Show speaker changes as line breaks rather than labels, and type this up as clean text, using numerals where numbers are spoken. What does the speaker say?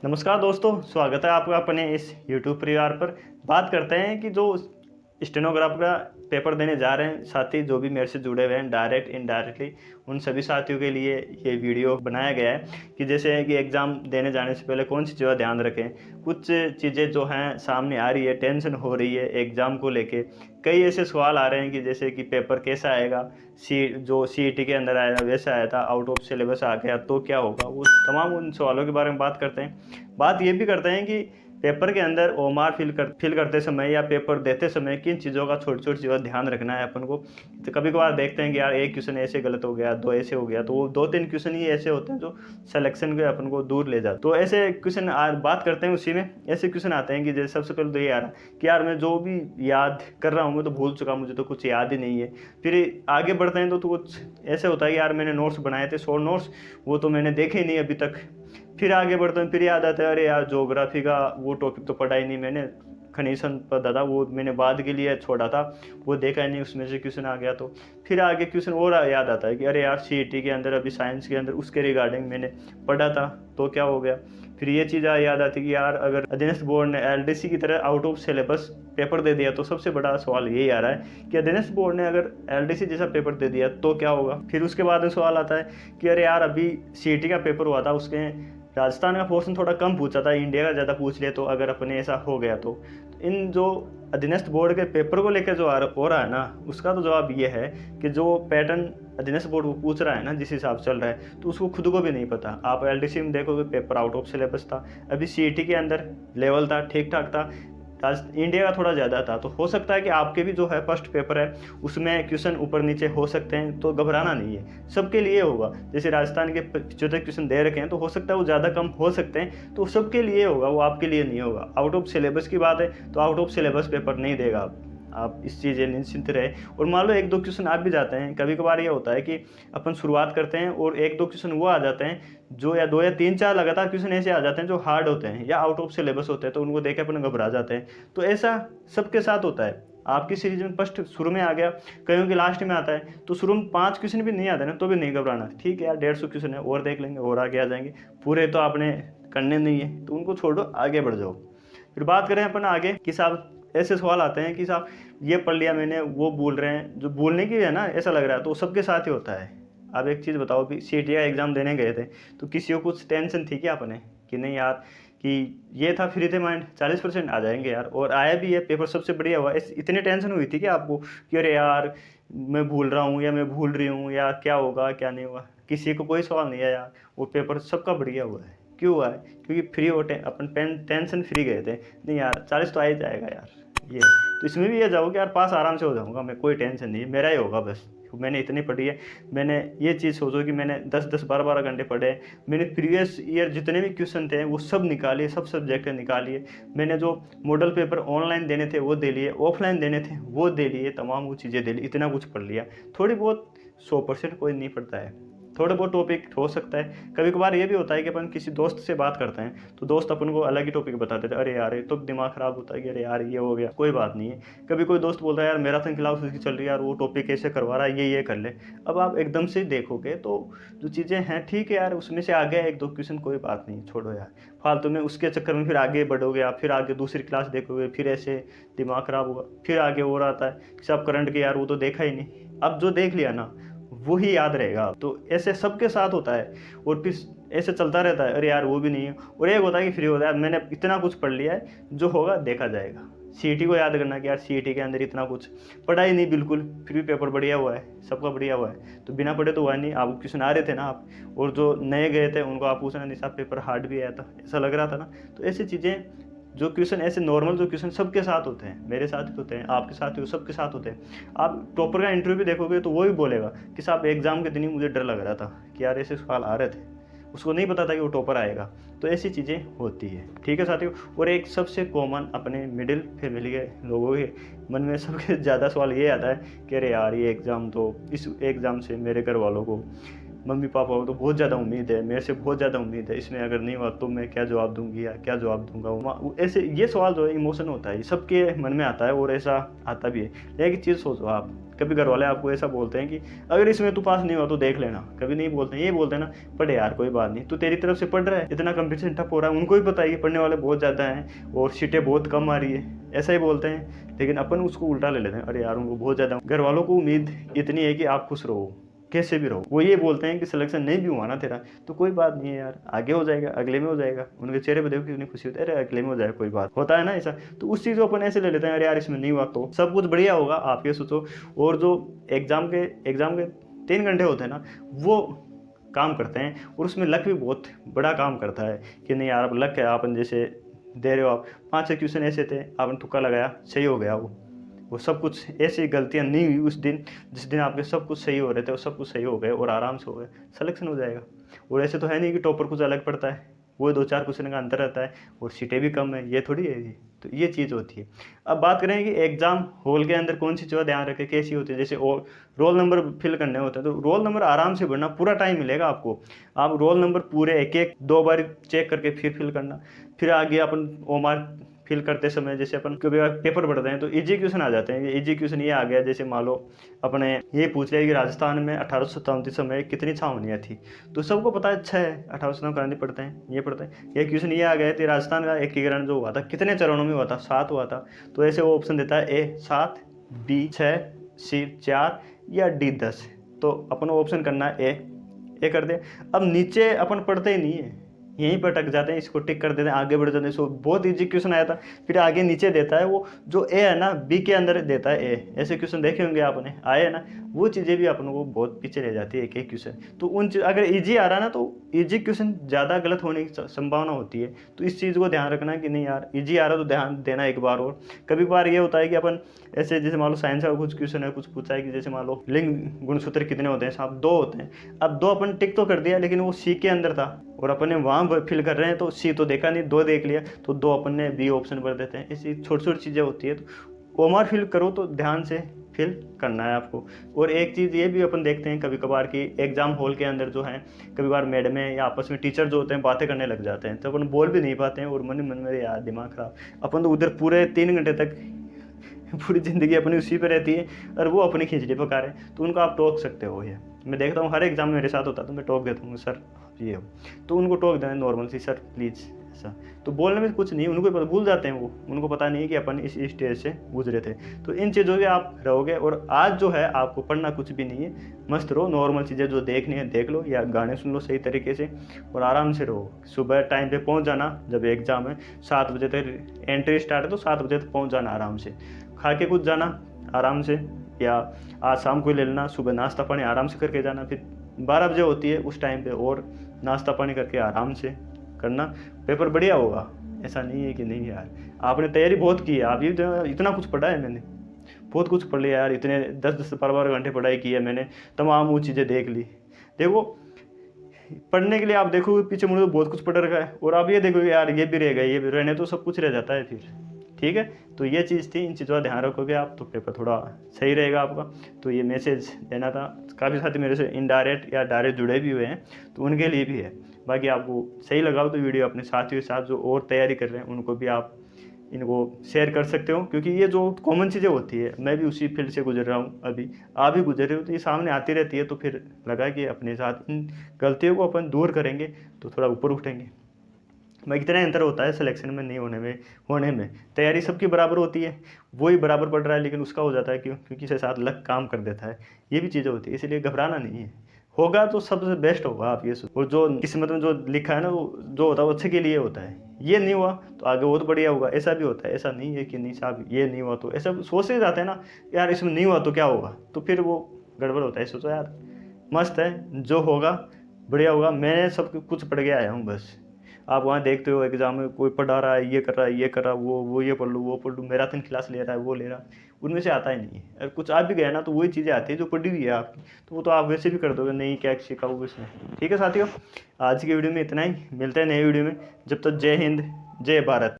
नमस्कार दोस्तों, स्वागत है आपका अपने इस यूट्यूब परिवार पर। बात करते हैं कि जो स्टेनोग्राफर का पेपर देने जा रहे हैं साथी, जो भी मेरे से जुड़े हुए हैं डायरेक्ट इनडायरेक्टली, उन सभी साथियों के लिए ये वीडियो बनाया गया है कि जैसे कि एग्ज़ाम देने जाने से पहले कौन सी चीज़ें ध्यान रखें। कुछ चीज़ें जो हैं सामने आ रही है, टेंशन हो रही है एग्ज़ाम को लेके। कई ऐसे सवाल आ रहे हैं कि जैसे कि पेपर कैसा आएगा, जो सीईटी के अंदर आया वैसा आया था, आउट ऑफ सिलेबस आ गया तो क्या होगा। वो तमाम उन सवालों के बारे में बात करते हैं। बात ये भी करते हैं कि पेपर के अंदर ओमार फिल करते समय या पेपर देते समय किन चीज़ों का छोटी छोटी चीज़ों का ध्यान रखना है अपन को। तो कभी कभार देखते हैं कि यार एक क्वेश्चन ऐसे गलत हो गया, दो ऐसे हो गया, तो वो दो तीन क्वेश्चन ही ऐसे होते हैं जो सिलेक्शन के अपन को दूर ले जाते। तो ऐसे क्वेश्चन बात करते हैं उसी में। ऐसे क्वेश्चन आते हैं कि जैसे सबसे पहले तो ये आ रहा है कि यार मैं जो भी याद कर रहा हूँ मैं तो भूल चुका, मुझे तो कुछ याद ही नहीं है। फिर आगे बढ़ते हैं तो कुछ ऐसे होता है कि यार मैंने नोट्स बनाए थे 100 नोट्स, वो तो मैंने देखे ही नहीं अभी तक। फिर आगे बढ़ते हैं, फिर याद आता है अरे यार ज्योग्राफी का वो टॉपिक तो पढ़ा ही नहीं मैंने, खनिज संपदा था वो मैंने बाद के लिए छोड़ा था, वो देखा ही नहीं, उसमें से क्वेश्चन आ गया। तो फिर आगे क्वेश्चन और याद आता है कि अरे यार सीईटी के अंदर अभी साइंस के अंदर उसके रिगार्डिंग मैंने पढ़ा था तो क्या हो गया। फिर ये चीज़ याद आती है कि यार अगर अधीनस्थ बोर्ड ने एलडीसी की तरह आउट ऑफ सिलेबस पेपर दे दिया तो सबसे बड़ा सवाल यही आ रहा है कि अधीनस्थ बोर्ड ने अगर एलडीसी जैसा पेपर दे दिया तो क्या होगा। फिर उसके बाद में सवाल आता है कि अरे यार अभी सीईटी का पेपर हुआ था, उसके राजस्थान का पोर्शन थोड़ा कम पूछा था, इंडिया का ज़्यादा पूछ लिया, तो अगर अपने ऐसा हो गया तो इन जो अधीनस्थ बोर्ड के पेपर को लेकर जो हो रहा है ना, उसका तो जवाब ये है कि जो पैटर्न अधीनस्थ बोर्ड वो पूछ रहा है ना, जिस हिसाब चल रहा है तो उसको खुद को भी नहीं पता। आप एलडीसी में देखोगे पेपर आउट ऑफ सिलेबस था, अभी सीईटी के अंदर लेवल था, ठीक ठाक था, इंडिया का थोड़ा ज़्यादा था। तो हो सकता है कि आपके भी जो है फर्स्ट पेपर है उसमें क्वेश्चन ऊपर नीचे हो सकते हैं, तो घबराना नहीं है, सबके लिए होगा। जैसे राजस्थान के 75 क्वेश्चन दे रखे हैं तो हो सकता है वो ज़्यादा कम हो सकते हैं, तो सबके लिए होगा, वो आपके लिए नहीं होगा। आउट ऑफ सिलेबस की बात है तो आउट ऑफ सिलेबस पेपर नहीं देगा आप इस चीज़ें निश्चिंत रहे। और मान लो एक दो क्वेश्चन आप भी जाते हैं, कभी कभार ये होता है कि अपन शुरुआत करते हैं और एक दो क्वेश्चन वो आ जाते हैं जो, या दो या तीन चार लगातार क्वेश्चन ऐसे आ जाते हैं जो हार्ड होते हैं या आउट ऑफ सिलेबस होते हैं, तो उनको देख के अपन घबरा जाते हैं। तो ऐसा सबके साथ होता है। आपकी सीरीज में फर्स्ट शुरू में आ गया, कईयों के लास्ट में आता है, तो शुरू में 5 क्वेश्चन भी नहीं आते ना तो भी नहीं घबराना। ठीक है यार 150 क्वेश्चन है और देख लेंगे और आगे आ जाएंगे, पूरे तो आपने करने नहीं है तो उनको छोड़ो, आगे बढ़ जाओ। फिर बात करें अपन आगे कि साहब ऐसे सवाल आते हैं कि साहब ये पढ़ लिया मैंने, वो बोल रहे हैं, जो बोलने की है ना ऐसा लग रहा है, तो सबके साथ ही होता है। आप एक चीज़ बताओ, भी सीईटी का एग्ज़ाम देने गए थे तो किसी को कुछ टेंशन थी क्या अपने कि नहीं यार, कि ये था फ्री थे माइंड 40% आ जाएंगे यार, और आया भी है, पेपर सबसे बढ़िया हुआ, इतनी टेंशन हुई थी कि आपको कि अरे यार मैं भूल रहा हूँ या मैं भूल रही हूँ या क्या होगा क्या नहीं होगा। किसी को कोई सवाल नहीं है यार, वो पेपर सबका बढ़िया हुआ है। क्यों हुआ है? क्योंकि फ्री हो, अपन टेंशन फ्री गए थे। नहीं यार 40 तो आ ही जाएगा यार, ये तो इसमें भी ये जाओ कि यार पास आराम से हो जाऊंगा मैं, कोई टेंशन नहीं है, मेरा ही होगा बस, मैंने इतनी पढ़ी है। मैंने ये चीज़ सोचो कि मैंने 10-10 12-12 घंटे पढ़े, मैंने प्रीवियस ईयर जितने भी क्वेश्चन थे वो सब निकालिए, सब सब्जेक्ट निकालिए। मैंने जो मॉडल पेपर ऑनलाइन देने थे वो दे लिए, ऑफलाइन देने थे वो दे लिए, तमाम वो चीज़ें दे ली, इतना कुछ पढ़ लिया। थोड़ी बहुत 100% कोई नहीं पढ़ता है, थोड़ा बहुत टॉपिक हो सकता है। कभी कभार ये भी होता है कि अपन किसी दोस्त से बात करते हैं तो दोस्त अपन को अलग ही टॉपिक बताते थे, अरे यार ये तो दिमाग खराब होता है कि अरे यार ये हो गया, कोई बात नहीं है। कभी कोई दोस्त बोलता है यार मैराथन क्लास उसकी चल रही है यार, वो टॉपिक कैसे करवा रहा है, ये कर ले। अब आप एकदम से देखोगे तो जो चीज़ें हैं ठीक है यार, उसमें से आ गया एक दो क्वेश्चन, कोई बात नहीं, छोड़ो यार फालतू में उसके चक्कर में फिर आगे बढ़ोगे आप, फिर आगे दूसरी क्लास देखोगे, फिर ऐसे दिमाग खराब होगा। फिर आगे और आता है कि सब करंट के यार वो तो देखा ही नहीं, अब जो देख लिया ना वो ही याद रहेगा। तो ऐसे सबके साथ होता है और फिर ऐसे चलता रहता है, अरे यार वो भी नहीं है। और एक होता है कि फ्री होता है, मैंने इतना कुछ पढ़ लिया है, जो होगा देखा जाएगा। सीईटी को याद करना कि यार सीईटी के अंदर इतना कुछ पढ़ा ही नहीं बिल्कुल, फिर भी पेपर बढ़िया हुआ है, सबका बढ़िया हुआ है, तो बिना पढ़े तो हुआ नहीं। आप क्वेश्चन आ रहे थे ना आप, और जो नए गए थे उनको आप पूछना नहीं साहब पेपर हार्ड भी आया था, ऐसा लग रहा था ना। तो ऐसी चीज़ें, जो क्वेश्चन ऐसे नॉर्मल जो क्वेश्चन सबके साथ होते हैं, मेरे साथ भी होते हैं, आपके साथ भी, सबके साथ होते हैं। आप टॉपर का इंटरव्यू भी देखोगे तो वो भी बोलेगा कि साहब एग्जाम के दिन ही मुझे डर लग रहा था कि यार ऐसे सवाल आ रहे थे, उसको नहीं पता था कि वो टॉपर आएगा। तो ऐसी चीज़ें होती है, ठीक है साथियों। और एक सबसे कॉमन अपने मिडिल फैमिली के लोगों के मन में सबसे ज़्यादा सवाल ये आता है कि अरे यार ये एग्ज़ाम तो, इस एग्ज़ाम से मेरे घर वालों को मम्मी पापा को तो बहुत ज़्यादा उम्मीद है, मेरे से बहुत ज़्यादा उम्मीद है, इसमें अगर नहीं हुआ तो मैं क्या जवाब दूंगी या क्या जवाब दूंगा। ऐसे ये सवाल जो है इमोशन होता है, सबके मन में आता है और ऐसा आता भी है। लेकिन चीज़ सोचो आप, कभी घर वाले आपको ऐसा बोलते हैं कि अगर इसमें तू पास नहीं हुआ तो देख लेना, कभी नहीं बोलते हैं, ये बोलते हैं ना पढ़े यार कोई बात नहीं, तू तेरी तरफ से पढ़ रहा है, इतना कंपटीशन टफ हो रहा है, उनको भी पता है कि पढ़ने वाले बहुत ज़्यादा हैं और सीटें बहुत कम आ रही है, ऐसा ही बोलते हैं। लेकिन अपन उसको उल्टा ले लेते हैं, अरे यार उनको बहुत ज़्यादा, घर वालों को उम्मीद इतनी है कि आप खुश रहो, कैसे भी रहो। वो ये बोलते हैं कि सिलेक्शन नहीं भी हुआ ना तेरा तो कोई बात नहीं है यार, आगे हो जाएगा, अगले में हो जाएगा। उनके चेहरे पे देखो कितनी खुशी होती है, अरे अगले में हो जाएगा, कोई बात होता है ना ऐसा। तो उस चीज़ को अपन ऐसे ले लेते हैं, अरे यार इसमें नहीं हुआ तो सब कुछ बढ़िया होगा, आप ये सोचो। और जो एग्ज़ाम के 3 घंटे होते हैं ना, वो काम करते हैं और उसमें लक भी बहुत बड़ा काम करता है कि नहीं यार अब लक है, आप जैसे दे रहे हो, आप 5-6 क्वेश्चन ऐसे थे, आपने तुक्का लगाया, सही हो गया। वो सब कुछ ऐसी गलतियां नहीं हुई उस दिन, जिस दिन आपके सब कुछ सही हो रहे थे, वो सब कुछ सही हो गए और आराम से हो गए, सिलेक्शन हो जाएगा। और ऐसे तो है नहीं कि टॉपर कुछ अलग पड़ता है, वो 2-4 क्वेश्चन का अंतर रहता है और सीटें भी कम है, ये थोड़ी है ये। तो ये चीज़ होती है। अब बात करें कि एग्ज़ाम हॉल के अंदर कौन सी चीज़ ध्यान रखें, कैसी होती है। जैसे रोल नंबर फिल करने होते हैं तो रोल नंबर आराम से भरना, पूरा टाइम मिलेगा आपको। आप रोल नंबर पूरे एक एक 2 बार चेक करके फिर फिल करना। फिर आगे अपन ओमार फिल करते समय जैसे अपन कभी पेपर पढ़ते हैं तो इजी क्वेश्चन आ जाते हैं। इजी क्वेश्चन ये आ गया, जैसे मान लो अपने ये पूछ लिया कि राजस्थान में 1837 में कितनी छावनियाँ थी, तो सबको पता है अच्छा है, 1837 क्रांति पढ़ते हैं, ये पढ़ते हैं। ये क्वेश्चन ये आ गया कि राजस्थान का एकीकरण जो हुआ था कितने चरणों में हुआ था, 7 हुआ था। तो ऐसे वो ऑप्शन देता है ए 7, बी 6, सी 4 या डी 10। तो अपन ऑप्शन करना है ए कर दे। अब नीचे अपन पढ़ते ही नहीं है, यहीं पर अटक जाते हैं, इसको टिक कर देते हैं, आगे बढ़ जाते हैं। सो बहुत इजी क्वेश्चन आया था, फिर आगे नीचे देता है वो जो ए है ना, बी के अंदर देता है ए। ऐसे क्वेश्चन देखे होंगे आपने, आए है ना, वो चीज़ें भी अपन को बहुत पीछे ले जाती है एक एक क्वेश्चन। तो अगर इजी आ रहा है ना, तो इजी क्वेश्चन ज़्यादा गलत होने की संभावना होती है। तो इस चीज़ को ध्यान रखना कि नहीं यार इजी आ रहा है तो ध्यान देना एक बार। और कभी बार ये होता है कि अपन ऐसे जैसे मान लो साइंस का कुछ क्वेश्चन है, कुछ पूछा है कि जैसे मान लो लिंग गुणसूत्र कितने होते हैं, साहब 2 होते हैं। अब 2 अपन टिक तो कर दिया, लेकिन वो सी के अंदर था और अपन ने वहाँ फिल कर रहे हैं तो सी तो देखा नहीं, 2 देख लिया, तो 2 अपन ने बी ऑप्शन भर देते हैं। ऐसी छोटी छोटी चीज़ें होती है। तो ओमार फिल करो तो ध्यान से फिल करना है आपको। और एक चीज़ ये भी अपन देखते हैं कभी कभार कि एग्जाम हॉल के अंदर जो है कभी बार मैडम या आपस में टीचर जो होते हैं बातें करने लग जाते हैं, तो अपन बोल भी नहीं पाते हैं और मन में यार दिमाग खराब, अपन तो उधर पूरे 3 घंटे तक पूरी ज़िंदगी अपनी उसी पे रहती है और वो अपनी खिचड़ी पका रहे हैं। तो उनको आप टोक सकते हो। ये मैं देखता हूँ हर एग्जाम में मेरे साथ होता है, तो मैं टोक देता हूँ सर ये हो, तो उनको टोक देना नॉर्मल सी, सर प्लीज़ ऐसा। तो बोलने में कुछ नहीं, उनको भूल जाते हैं, वो उनको पता नहीं है कि अपन इस स्टेज से गुजरे थे। तो इन चीज़ों के आप रहोगे। और आज जो है आपको पढ़ना कुछ भी नहीं है, मस्त रहो, नॉर्मल चीज़ें जो देखनी है देख लो या गाने सुन लो सही तरीके से और आराम से रहो। सुबह टाइम पे पहुंच जाना, जब एग्ज़ाम है 7 बजे तक एंट्री स्टार्ट है तो 7 बजे तक पहुंच जाना, आराम से खा के कुछ जाना आराम से, या आज शाम को ले लेना, सुबह नाश्ता पानी आराम से करके जाना। फिर 12 बजे होती है उस टाइम पे और नाश्ता पानी करके आराम से करना, पेपर बढ़िया होगा। ऐसा नहीं है कि नहीं यार आपने तैयारी बहुत की है, आप ये इतना कुछ पढ़ा है, मैंने बहुत कुछ पढ़ लिया यार, इतने 10-10 12-12 घंटे पढ़ाई की है मैंने, तमाम वो चीज़ें देख ली। देखो पढ़ने के लिए आप देखो पीछे मुझे बहुत कुछ पढ़ रखा है और आप ये देखो यार ये भी रह गया, ये भी रहने तो सब कुछ रह जाता है फिर, ठीक है। तो ये चीज़ थी, इन चीज़ों का ध्यान रखोगे आप तो पेपर थोड़ा सही रहेगा आपका। तो ये मैसेज देना था। काफ़ी साथी मेरे से इनडायरेक्ट या डायरेक्ट जुड़े भी हुए हैं, तो उनके लिए भी है। बाकी आपको सही लगा तो वीडियो अपने साथियों के साथ जो और तैयारी कर रहे हैं उनको भी आप इनको शेयर कर सकते हो, क्योंकि ये जो कॉमन चीज़ें होती है, मैं भी उसी फील्ड से गुजर रहा हूँ, अभी आप भी गुजर रहे हो, तो ये सामने आती रहती है। तो फिर लगा कि अपने साथ इन गलतियों को अपन दूर करेंगे तो थोड़ा ऊपर उठेंगे। मैं कितना अंतर होता है सिलेक्शन में नहीं होने में तैयारी सबकी बराबर होती है, वही बराबर पढ़ रहा है लेकिन उसका हो जाता है क्यों, क्योंकि इसके साथ लक काम कर देता है। ये भी चीज़ें होती है, इसलिए घबराना नहीं है, होगा तो सबसे बेस्ट होगा आप ये और जो किस्मत में जो लिखा है ना वो जो होता है वो अच्छे के लिए होता है। ये नहीं हुआ तो आगे बहुत बढ़िया होगा, ऐसा भी होता है। ऐसा नहीं है कि नहीं साहब ये नहीं हुआ तो, ऐसा सोचते जाते हैं ना यार इसमें नहीं हुआ तो क्या होगा, तो फिर वो गड़बड़ होता है। सोचो यार मस्त है, जो होगा बढ़िया होगा। मैंने सब कुछ पढ़ के आया हूँ, बस आप वहाँ देखते हो एग्जाम में कोई पढ़ा रहा है, ये कर रहा है, ये कर रहा है, वो ये पढ़ लूँ वो पढ़ लूँ, मैराथन क्लास ले रहा है, वो ले रहा है, उनमें से आता ही नहीं है। अगर कुछ आप भी गए ना तो वही चीज़ें आती है जो पढ़ी हुई है आपकी, तो वो तो आप वैसे भी कर दोगे, नहीं क्या सीखा हुआ इसमें। ठीक है साथियों, आज की वीडियो में इतना ही, मिलते हैं नई वीडियो में। जब तक जय हिंद जय भारत।